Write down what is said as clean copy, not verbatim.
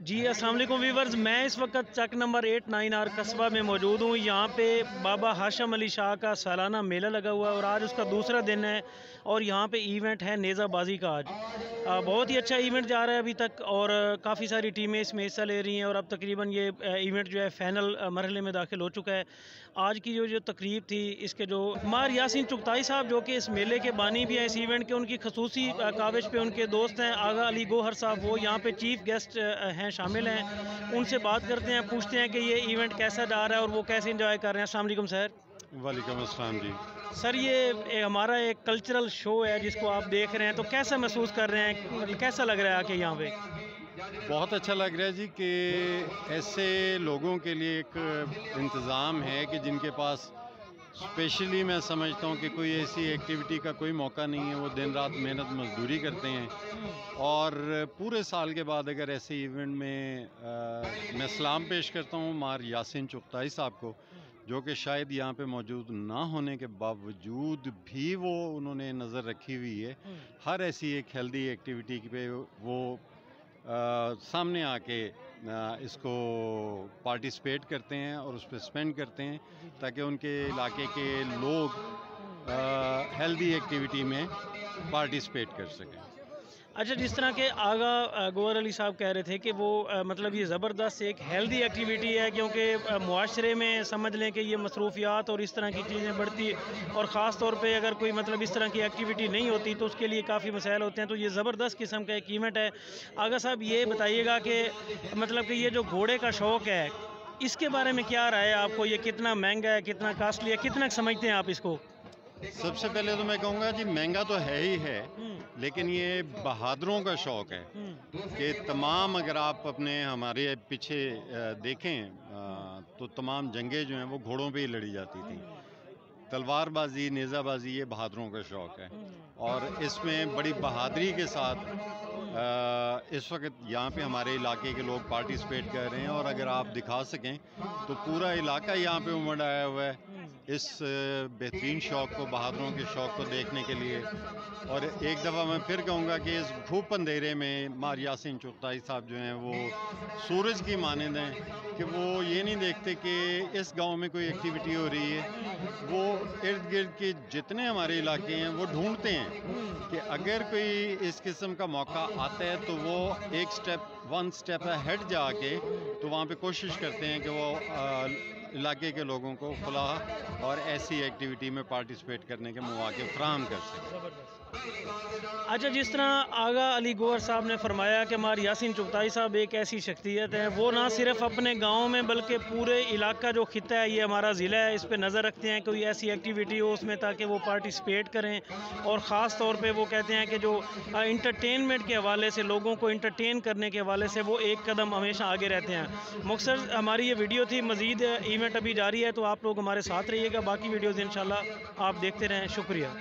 जी अस्सलाम वालेकुम व्यूवर्स, मैं इस वक्त चक नंबर 8-9 कस्बा में मौजूद हूँ। यहाँ पे बाबा हाशम अली शाह का सालाना मेला लगा हुआ है और आज उसका दूसरा दिन है और यहाँ पे इवेंट है नेज़ाबाजी का। आज बहुत ही अच्छा इवेंट जा रहा है अभी तक और काफ़ी सारी टीमें इसमें हिस्सा ले रही हैं और अब तकरीबन ये इवेंट जो है फाइनल मरहले में दाखिल हो चुका है। आज की जो तकरीब थी, इसके जो मार यासीन चुगताई साहब जो कि इस मेले के बानी भी हैं इस इवेंट के, उनकी खसूसी काविश पे उनके दोस्त हैं आगा अली गोहर साहब, वो यहाँ पे चीफ गेस्ट हैं, शामिल हैं। उनसे बात करते हैं, पूछते हैं कि ये इवेंट कैसा जा रहा है और वो कैसे एंजॉय कर रहे हैं। अस्सलाम वालेकुम सर। वालेकुम अस्सलाम जी। सर ये हमारा एक कल्चरल शो है जिसको आप देख रहे हैं, तो कैसा महसूस कर रहे हैं, कैसा लग रहा है आके यहाँ पे? बहुत अच्छा लग रहा है जी कि ऐसे लोगों के लिए एक इंतज़ाम है कि जिनके पास स्पेशली मैं समझता हूँ कि कोई ऐसी एक्टिविटी का कोई मौका नहीं है, वो दिन रात मेहनत मजदूरी करते हैं और पूरे साल के बाद अगर ऐसे इवेंट में मैं सलाम पेश करता हूँ मार यासीन चुगताई साहब को, जो कि शायद यहाँ पे मौजूद ना होने के बावजूद भी वो उन्होंने नज़र रखी हुई है हर ऐसी एक हेल्दी एक्टिविटी पे वो सामने आके इसको पार्टिसिपेट करते हैं और उस पर स्पेंड करते हैं ताकि उनके इलाके के लोग हेल्दी एक्टिविटी में पार्टिसिपेट कर सकें। अच्छा, जिस तरह के आगा गोहर अली साहब कह रहे थे कि वो मतलब ये ज़बरदस्त एक हेल्दी एक्टिविटी है, क्योंकि मुआशरे में समझ लें कि ये मसरूफियात और इस तरह की चीज़ें बढ़ती और ख़ास तौर पे अगर कोई मतलब इस तरह की एक्टिविटी नहीं होती तो उसके लिए काफ़ी मसाइल होते हैं। तो ये ज़बरदस्त किस्म का एक इवेंट है। आगा साहब ये बताइएगा कि मतलब कि ये जो घोड़े का शौक़ है, इसके बारे में क्या राय है आपको? ये कितना महंगा है, कितना कास्टली है, कितना समझते हैं आप इसको? सबसे पहले तो मैं कहूँगा जी महंगा तो है ही है, लेकिन ये बहादुरों का शौक़ है कि तमाम अगर आप अपने हमारे पीछे देखें तो तमाम जंगें जो हैं वो घोड़ों पे ही लड़ी जाती थी। तलवारबाजी, नेज़ाबाजी ये बहादुरों का शौक़ है और इसमें बड़ी बहादुरी के साथ इस वक्त यहाँ पे हमारे इलाके के लोग पार्टिसिपेट कर रहे हैं और अगर आप दिखा सकें तो पूरा इलाका यहाँ पे उमड़ आया हुआ है इस बेहतरीन शौक़ को, बहादुरों के शौक़ को देखने के लिए। और एक दफ़ा मैं फिर कहूँगा कि इस धूप अंधेरे में मार यासीन चुगताई साहब जो हैं वो सूरज की मानंद हैं कि वो ये नहीं देखते कि इस गांव में कोई एक्टिविटी हो रही है, वो इर्द गिर्द के जितने हमारे इलाके हैं वो ढूंढते हैं कि अगर कोई इस किस्म का मौका आता है तो वो वन स्टेप अहेड जाके तो वहाँ पे कोशिश करते हैं कि वो इलाके के लोगों को खुला और ऐसी एक्टिविटी में पार्टिसिपेट करने के मौके फराहम कर सकें। अच्छा, जिस तरह आगा अली गोहर साहब ने फरमाया कि मार यासीन चुगताई साहब एक ऐसी शख्सियत है, वो ना सिर्फ अपने गांव में बल्कि पूरे इलाका जो खिता है, ये हमारा ज़िला है, इस पे नज़र रखते हैं कोई ऐसी एक्टिविटी हो उसमें ताकि वो पार्टिसिपेट करें। और ख़ास तौर पे वो कहते हैं कि जो इंटरटेनमेंट के हवाले से, लोगों को इंटरटेन करने के हवाले से वो एक कदम हमेशा आगे रहते हैं। मुख्तसर हमारी ये वीडियो थी, मज़ीद इवेंट अभी जारी है, तो आप लोग हमारे साथ रहिएगा। बाकी वीडियोज़ इंशाल्लाह आप देखते रहें। शुक्रिया।